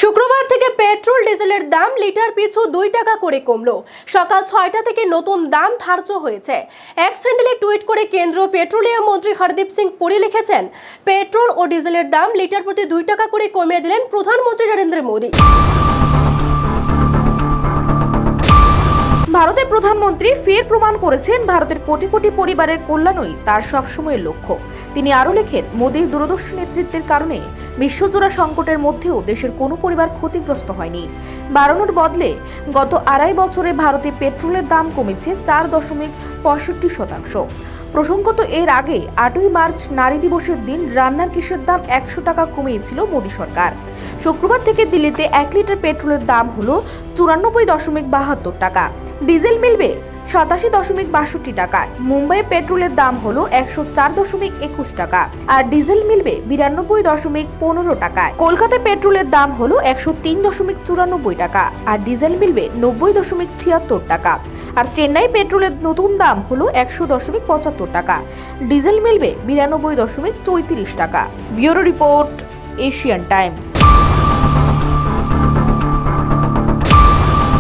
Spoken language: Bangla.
শুক্রবার থেকে পেট্রোল ডিজেলের দাম লিটার পিছু 2 টাকা করে কমলো। সকাল 6টা থেকে নতুন দাম ধার্য হয়েছে। এক্স হ্যান্ডেলে টুইট করে কেন্দ্রীয় পেট্রোলিয়াম মন্ত্রী হরদীপ সিং পুরী লিখেছেন, পেট্রোল ও ডিজেলের দাম লিটার প্রতি 2 টাকা করে কমিয়ে দিলেন প্রধানমন্ত্রী নরেন্দ্র মোদী। ভারতের প্রধানমন্ত্রী ফের প্রমাণ করেছেন ভারতের কোটি কোটি পরিবারের কল্যাণই তার সবসময়ের লক্ষ্য। তিনি আরও লেখেন, মোদীর দূরদর্শী নেতৃত্বের কারণে বিশ্বজোড়া সংকটের মধ্যেও দেশের কোনো পরিবার ক্ষতিগ্রস্ত হয়নি। বাড়ানোর বদলে গত 2.5 বছরে ভারতে পেট্রোলের দাম কমেছে 4.65%। প্রসঙ্গত, এর আগে 8ই মার্চ নারী দিবসের দিন রান্নার গ্যাসের দাম 100 টাকা কমিয়েছিল মোদী সরকার। শুক্রবার থেকে দিল্লিতে 1 লিটার পেট্রোলের দাম হলো 94.72 টাকা, ডিজেল মিলবে 87.62 টাকায়, মুম্বাইয়ে পেট্রোলের দাম হলো 104.21 টাকা আর ডিজেল মিলবে 92.15 টাকায়, কলকাতায় পেট্রোলের দাম হলো 103.94 টাকা আর ডিজেল মিলবে 90.76 টাকা আর চেন্নাই পেট্রোলের নতুন দাম হলো 100.75 টাকা, ডিজেল মিলবে 92.34 টাকা। Bureau report, Asian Times.